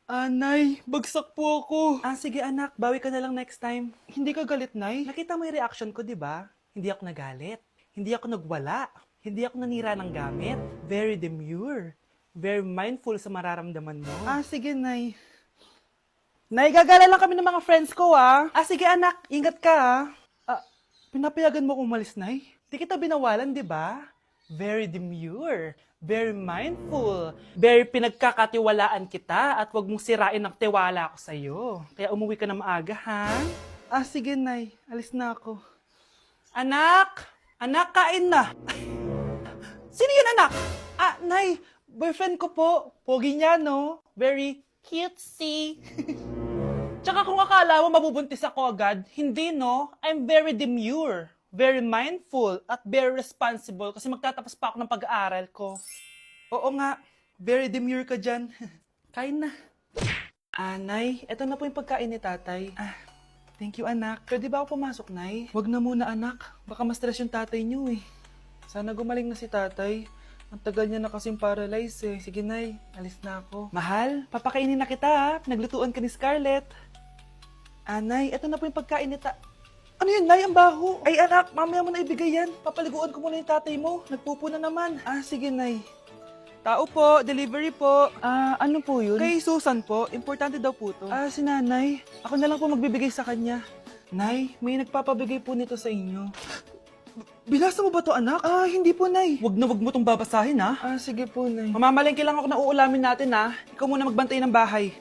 Nay, bagsak po ako. Sige anak, bawi ka na lang next time. Hindi ka galit, Nay? Nakita mo yung reaction ko, di ba? Hindi ako nagalit. Hindi ako nagwala. Hindi ako nanira ng gamit. Very demure. Very mindful sa mararamdaman mo. Sige, Nay. Nay, gagala lang kami ng mga friends ko, sige anak, ingat ka, pinapayagan mo akong umalis, Nay? Di kita binawalan, di ba? Very demure, very mindful, very pinagkakatiwalaan kita at wag mong sirain ang tiwala ko sa'yo. Kaya umuwi ka na maaga, ha? Sige, Nay. Alis na ako. Anak! Anak, kain na! Sino yun, anak? Nay, boyfriend ko po. Pogi niya, no? Very cutesy. Tsaka kung akala mo mabubuntis ako agad, hindi, no? I'm very demure, very mindful, at very responsible kasi magtatapos pa ako ng pag-aaral ko. Oo nga, very demure ka dyan. Kain na. Nay, eto na po yung pagkain ni tatay. Thank you, anak. Pwede ba ako pumasok, Nay? Wag na muna, anak. Baka ma-stress yung tatay niyo, eh. Sana gumaling na si tatay. Ang tagal niya na kasing paralyzed, eh. Sige, Nay. Alis na ako. Mahal, papakainin na kita, ha? Naglutuan ka ni Scarlett. Nay, eto na po yung pagkain ni Ano yun, Nay? Ang baho. Ay, anak, mamaya mo na ibigay yan. Papaliguan ko muna yung tatay mo. Nagpupo na naman. Sige, Nay. Tao po, delivery po. Ano po yun? Kay Susan po, importante daw po to. Si nanay. Ako na lang po magbibigay sa kanya. Nay, may nagpapabigay po nito sa inyo. Binasa mo ba to, anak? Hindi po, Nay. Wag mo tong babasahin, ha? Sige po, Nay. Mamamalengke lang ako na uulamin natin, ha? Ikaw muna magbantay ng bahay.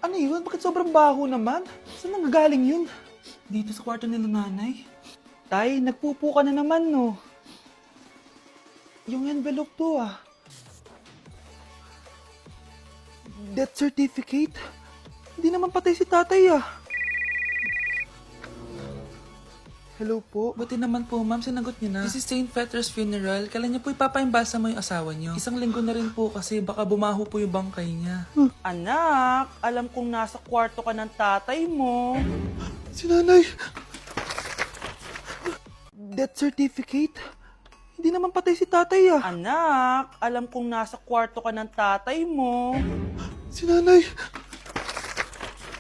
Ano yun? Bakit sobrang baho naman? Saan nanggagaling yun? Dito sa kwarto nila nanay. Tay, nagpupo ka na naman, no? Yung envelope to, Death certificate? Hindi naman patay si tatay, Hello po. Buti naman po, ma'am. Sinagot niyo na. This is St. Peter's Funeral. Kailan niyo po ipapaimbasa mo yung asawa niyo? Isang linggo na rin po kasi baka bumaho po yung bangkay niya. Anak, alam kong nasa kwarto ka ng tatay mo. Si nanay. Death certificate? Hindi naman patay si tatay, Anak, alam kong nasa kwarto ka ng tatay mo. Si nanay.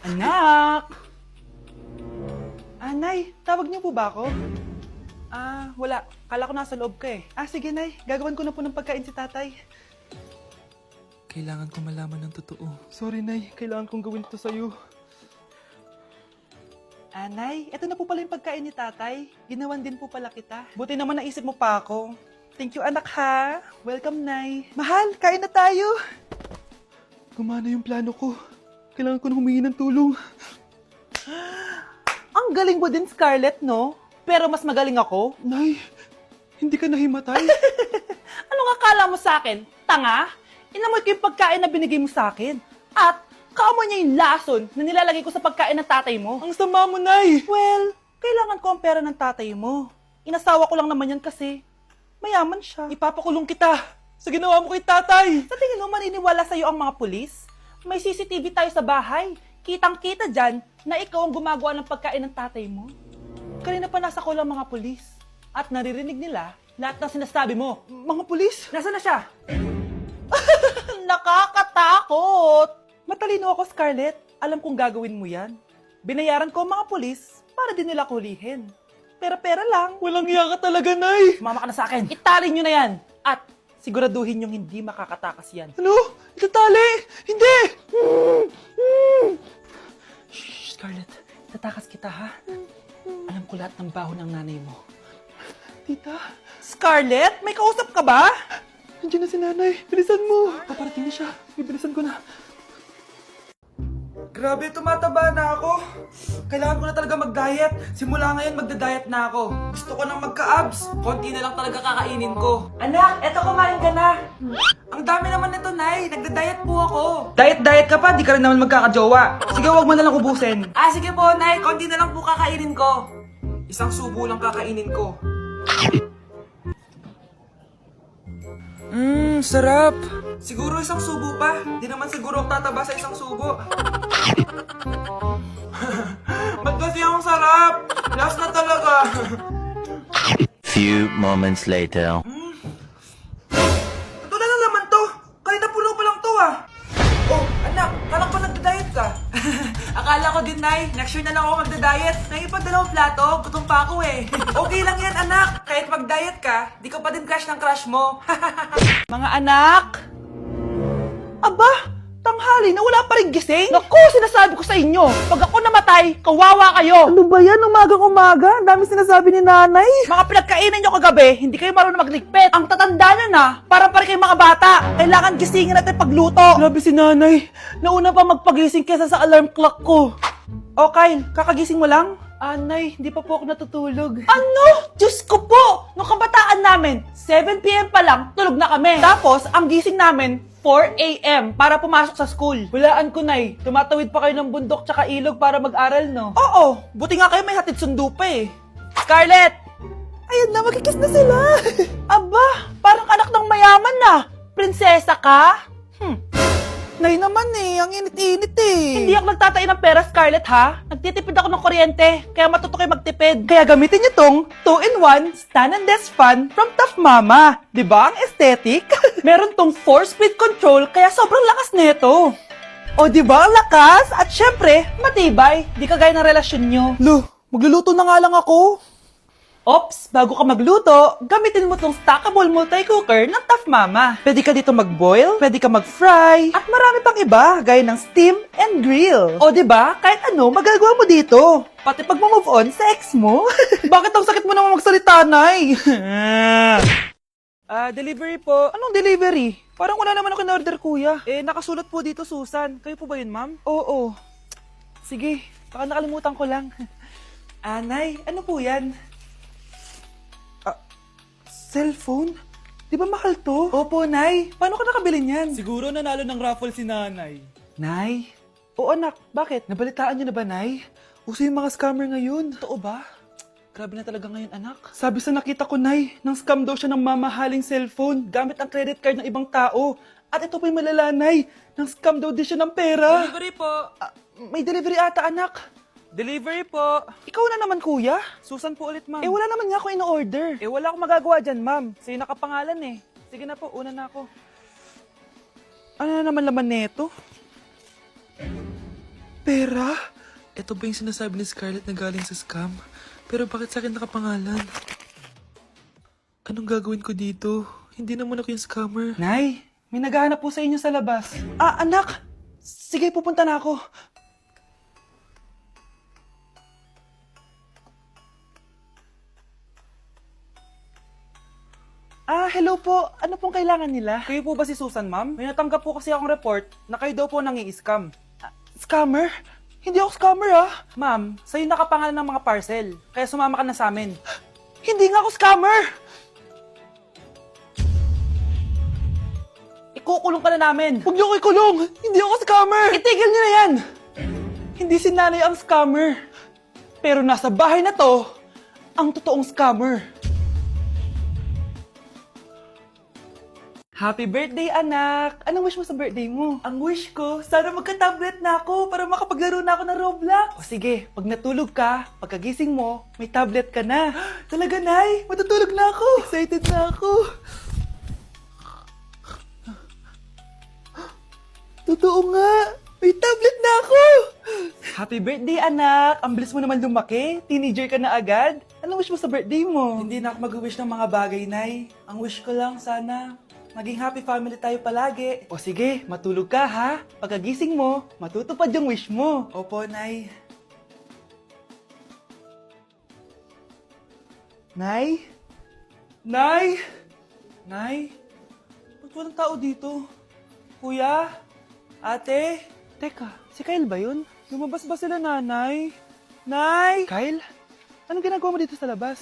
Anak! Nay, tawag niyo po ba ako? Wala. Kala ko nasa loob ka, eh. Sige, Nay. Gagawan ko na po ng pagkain si tatay. Kailangan ko malaman ng totoo. Sorry, Nay. Kailangan kong gawin ito sa'yo. Nay, eto na po pala yung pagkain ni tatay. Ginawan din po pala kita. Buti naman naisip mo pa ako. Thank you, anak, ha. Welcome, Nay. Mahal, kain na tayo. Gumana yung plano ko. Kailangan ko na humingi ng tulong. Ang galing mo din, Scarlett, no? Pero mas magaling ako. Nay, hindi ka nahimatay. Anong akala mo sa akin? Tanga? Inamoy ko yung pagkain na binigay mo sa akin. At kaamoy niya yung lason na nilalagay ko sa pagkain ng tatay mo. Ang sama mo, Nay! Well, kailangan ko ang pera ng tatay mo. Inasawa ko lang naman yan kasi mayaman siya. Ipapakulong kita sa ginawa mo kay tatay. Sa tingin mo, maniniwala sa'yo ang mga pulis? May CCTV tayo sa bahay. Kitang-kita dyan na ikaw ang gumagawa ng pagkain ng tatay mo. Kanina pa nasa kulang mga pulis. At naririnig nila lahat ng sinasabi mo. Mga pulis? Nasaan na siya? Nakakatakot! Matalino ako, Scarlett. Alam kong gagawin mo yan. Binayaran ko ang mga pulis para din nila kulihin. Pera-pera lang. Walang iya ka talaga, Nay! Mama ka na sa akin. Italin nyo na yan. At siguraduhin nyong hindi makakatakas yan. Ano? Itatali? Hindi! Shh, Scarlett. Tatakas kita, ha? Alam ko lahat ng baho ng nanay mo. Tita? Scarlett? May kausap ka ba? Nandiyan na si nanay. Bilisan mo. Paparating na siya. Bibilisan ko na. Grabe, tumataba na ako. Kailangan ko na talaga mag-diet. Simula ngayon, magda-diet na ako. Gusto ko nang magka-abs. Konti na lang talaga kakainin ko. Anak, eto kumain ka na. Ang dami naman nito, Nay. Nagda-diet po ako. Diet ka pa? Di ka rin naman magkakajowa. Sige, wag mo na lang ubusin. Sige po, Nay. Konti na lang po kakainin ko. Isang subo lang kakainin ko. Sarap. Siguro isang subo pa. Di naman siguro ako tataba sa isang subo. Ba't kasi ang sarap? Last na talaga. Few moments later. Ito na lang naman to. Kahit na puno pa lang to, Akala ko din, Nay. Next year na lang ako magda-diet. Nay, pag 2 plato, gutom pa ako eh. Okay lang yan, anak. Kahit mag-diet ka, di ka pa din crush ng crush mo. Mga anak! Aba! Tanghali na wala pa rin gising? Naku, sinasabi ko sa inyo, pag ako namatay, kawawa kayo. Ano ba yan? Umagang-umaga? Ang dami sinasabi ni nanay. Mga pinagkainan nyo kagabi, hindi kayo marunong magligpit. Ang tatanda nyo na, parang pare kayong mga bata. Kailangan gisingin natin pagluto. Grabe si nanay. Nauna pa magpagising kesa sa alarm clock ko. O Kyle, kakagising mo lang? Anay, hindi pa po ako natutulog. Ano? Diyos ko po! Nung kabataan namin, 7 p.m. pa lang, tulog na kami. Tapos, ang gising namin, 4 a.m. para pumasok sa school. Hulaan ko, Nay. Tumatawid pa kayo ng bundok tsaka ilog para mag-aral, no? Oo. Buti nga kayo may hatid sundo pa eh. Scarlett! Ayan na, magkikiss na sila. Aba, parang anak ng mayaman na. Prinsesa ka? Nay naman eh, ang init-init eh. Hindi ako nagtatain ng pera, Scarlett, ha? Nagtitipid ako ng kuryente, kaya matuto kayo magtipid. Kaya gamitin niyo tong 2-in-1 Stand and Desk Fan from Tough Mama. Diba ang aesthetic? Meron tong 4-speed control, kaya sobrang lakas nito. O diba ang lakas? At syempre, matibay. Di kagaya ng relasyon nyo. Lo, magluluto na nga lang ako. Ops, bago ka magluto, gamitin mo tong stackable multi-cooker ng Tough Mama. Pwede ka dito mag-boil, pwede ka mag-fry, at marami pang iba, gaya ng steam and grill. O diba, kahit ano, magagawa mo dito. Pati pag move on sa ex mo. Bakit ang sakit mo naman magsalita, Nay? Delivery po. Anong delivery? Parang wala naman ako in-order, kuya. Nakasulat po dito, Susan. Kayo po ba yun, ma'am? Oo. Sige, baka nakalimutan ko lang. Nay, ano po yan? Cellphone? Di ba mahal to? Opo, Nay. Paano ka nakabili niyan? Siguro nanalo ng raffle si nanay. Nay? Oo, anak. Bakit? Nabalitaan niyo na ba, Nay? Uso yung mga scammer ngayon. Totoo ba? Grabe na talaga ngayon, anak. Sabi sa nakita ko, Nay, nang scam daw siya ng mamahaling cellphone gamit ang credit card ng ibang tao. At ito pa yung malala, Nay. Nang scam daw din siya ng pera. Delivery po. May delivery ata, anak. Delivery po. Ikaw na naman, kuya. Susan po ulit, ma'am. Wala naman nga ako in-order. Wala akong magagawa dyan, ma'am. Sa'yo nakapangalan eh. Sige na po, una na ako. Ano na naman laman neto? Pera? Ito ba yung sinasabi ni Scarlett na galing sa scam? Pero bakit sa akin nakapangalan? Anong gagawin ko dito? Hindi naman ako yung scammer. Nay, may naghahanap po sa inyo sa labas. Anak! Sige, pupunta na ako. Hello po. Ano pong kailangan nila? Kayo po ba si Susan, ma'am? May natanggap po kasi akong report na kayo daw po nangi-scam. Scammer? Hindi ako scammer, Ma'am, sa'yo nakapangalan ng mga parcel. Kaya sumama ka na sa amin. Hindi nga ako scammer! Ikukulong ka na namin. Huwag niyo ko ikulong! Hindi ako scammer! Itigil niyo na yan! Hindi si nanay ang scammer. Pero nasa bahay na to, ang totoong scammer. Happy birthday, anak! Anong wish mo sa birthday mo? Ang wish ko, sana magka-tablet na ako para makapaglaro na ako ng Roblox. O sige, pag natulog ka, pagkagising mo, may tablet ka na. Talaga, Nay? Matutulog na ako. Excited na ako. Totoo nga. May tablet na ako. Happy birthday, anak! Ang bilis mo naman lumaki. Teenager ka na agad. Anong wish mo sa birthday mo? Hindi na ako mag-wish ng mga bagay, Nay. Ang wish ko lang, sana maging happy family tayo palagi. O sige, matulog ka ha. Pagkagising mo, matutupad yung wish mo. Opo, Nay. Nay? Nay? Nay? Ba't walang tao dito? Kuya? Ate? Teka, si Kyle ba yun? Lumabas ba sila, nanay? Nay? Kyle? Anong ginagawa mo dito sa labas?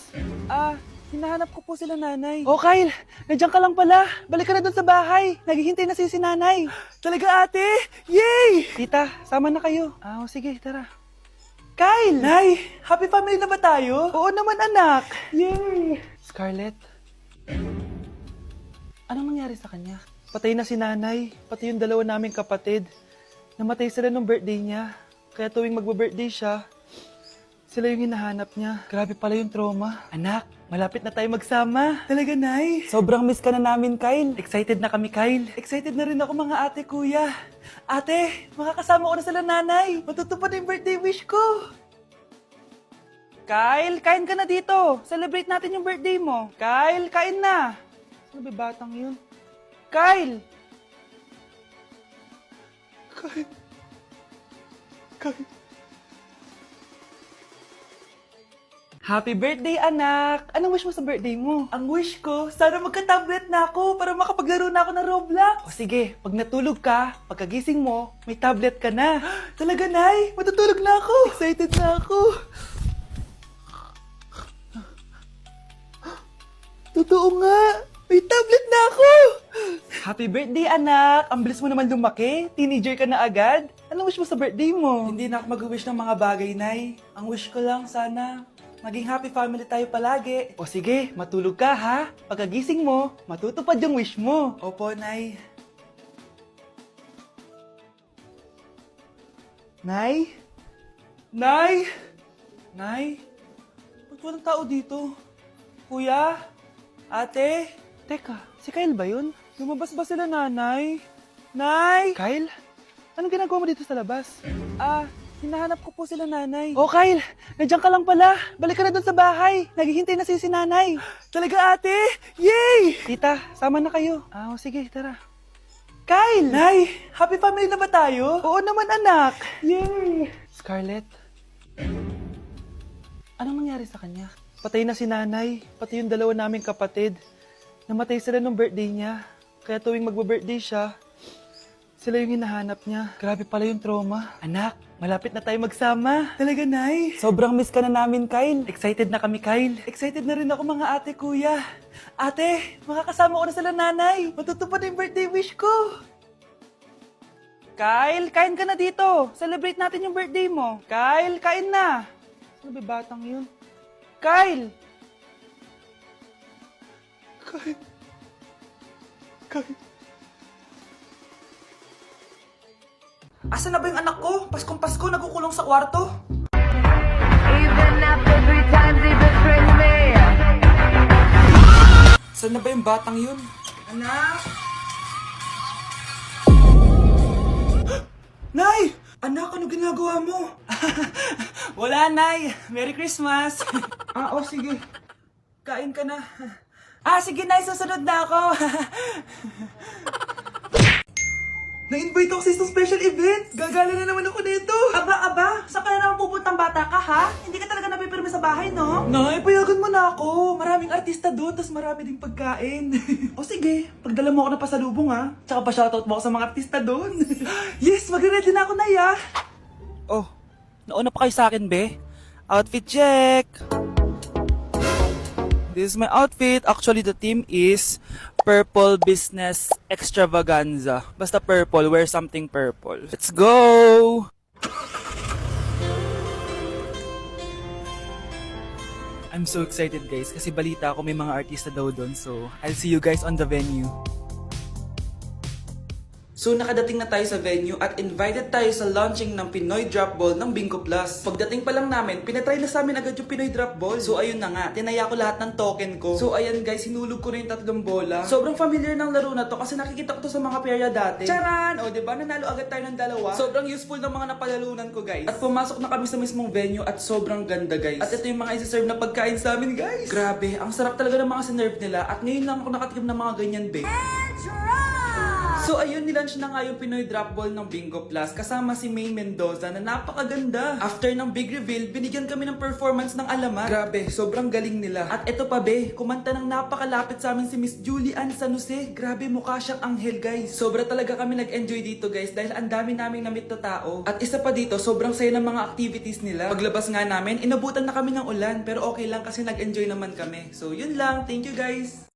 Hinahanap ko po sila, nanay. Oh, Kyle! Nandiyan ka lang pala. Balik ka na doon sa bahay. Naghihintay na si nanay. Talaga, ate? Yay! Tita, sama na kayo. Sige, tara. Kyle! Nay, happy family na ba tayo? Oo naman, anak. Yay! Scarlett, anong nangyari sa kanya? Patay na si nanay, pati yung dalawa naming kapatid. Namatay sila nung birthday niya. Kaya tuwing magbe-birthday siya, sila yung hinahanap niya. Grabe pala yung trauma. Anak, malapit na tayo magsama. Talaga, Nay. Sobrang miss ka na namin, Kyle. Excited na kami, Kyle. Excited na rin ako, mga ate, kuya. Ate, makakasama ko na sila nanay. Matutupad na yung birthday wish ko. Kyle, kain ka na dito. Celebrate natin yung birthday mo. Kyle, kain na. Ano ba batang yun? Kyle! Kyle. Kyle. Happy birthday, anak! Anong wish mo sa birthday mo? Ang wish ko, sana magka-tablet na ako para makapaglaro na ako ng Roblox. O sige, pag natulog ka, pagkagising mo, may tablet ka na. Talaga, Nay? Matutulog na ako. Excited na ako. Totoo nga! May tablet na ako! Happy birthday, anak! Ang bilis mo naman lumaki. Teenager ka na agad. Anong wish mo sa birthday mo? Hindi na ako mag-wish ng mga bagay, Nay. Ang wish ko lang, sana maging happy family tayo palagi. O sige, matulog ka ha. Pagkagising mo, matutupad yung wish mo. Opo, Nay. Nay? Nay? Nay? Ba't walang tao dito? Kuya? Ate? Teka, si Kyle ba yun? Lumabas ba sila nanay? Nay? Kyle? Anong ginagawa mo dito sa labas? Hinahanap ko po sila nanay. Oh, Kyle! Nandiyan ka lang pala. Balik ka na doon sa bahay. Naghihintay na si nanay. Talaga, ate? Yay! Tita, sama na kayo. Sige, tara. Kyle! Nay, happy family na ba tayo? Oo naman, anak. Yay! Scarlett? Anong nangyari sa kanya? Patay na si nanay, pati yung dalawa naming kapatid. Namatay sila nung birthday niya. Kaya tuwing magbe-birthday siya, sila yung hinahanap niya. Grabe pala yung trauma. Anak, malapit na tayo magsama. Talaga, Nay. Sobrang miss ka na namin, Kyle. Excited na kami, Kyle. Excited na rin ako, mga ate, kuya. Ate, makakasama ko na sila nanay. Matutupad na yung birthday wish ko. Kyle, kain ka na dito. Celebrate natin yung birthday mo. Kyle, kain na. Ano ba batang yun? Kyle! Kyle. Kyle. Asa na ba yung anak ko? Paskong Pasko, nagkukulong sa kwarto. Even after 3 times he betrayed me. Saan na ba yung batang yun? Anak! Nay! Anak, ano ginagawa mo? Wala, Nay. Merry Christmas. Sige. Kain ka na. Sige, Nay. Susunod na ako. Na-invite ako sa isang special event. Gagala na naman ako nito. Aba. Saan ka na naman pupuntang bata ka, ha? Hindi ka talaga napipirme sa bahay, no? Nay, payagan mo na ako. Maraming artista doon, tas marami ding pagkain. O sige, pagdala mo ako ng pasalubong, ha? Tsaka pa-shoutout mo ako sa mga artista doon. Yes, magre-ready na ako, Nay, ha? Oh, nauna pa kayo sa akin, be? Outfit check! This is my outfit. Actually, the theme is Purple Business Extravaganza. Basta purple, wear something purple. Let's go! I'm so excited, guys, kasi balita ko may mga artista daw doon. So, I'll see you guys on the venue. So nakadating na tayo sa venue at invited tayo sa launching ng Pinoy Drop Ball ng Bingo Plus. Pagdating pa lang namin, pinatry na sa amin agad yung Pinoy Drop Ball. So ayun na nga, tinaya ko lahat ng token ko. So ayan guys, hinulog ko na yung 3 bola. Sobrang familiar ng laro na to kasi nakikita ko to sa mga perya dati. Charan! O diba, nanalo agad tayo ng 2. Sobrang useful ng mga napalalunan ko guys. At pumasok na kami sa mismong venue at sobrang ganda guys. At ito yung mga isi-serve na pagkain sa amin guys. Grabe, ang sarap talaga ng mga sinerve nila at ngayon lang ako nakatikim ng mga ganyan be. So ayun, nilaunch na nga yung Pinoy Drop Ball ng Bingo Plus kasama si May Mendoza na napakaganda. After ng big reveal, binigyan kami ng performance ng alamat. Grabe, sobrang galing nila. At eto pa be, kumanta ng napakalapit sa amin si Miss Julie Ann San Jose. Grabe, mukha siyang anghel guys. Sobra talaga kami nag-enjoy dito guys dahil ang dami naming na-meet na tao. At isa pa dito, sobrang saya ng mga activities nila. Paglabas nga namin, inabutan na kami ng ulan pero okay lang kasi nag-enjoy naman kami. So yun lang, thank you guys!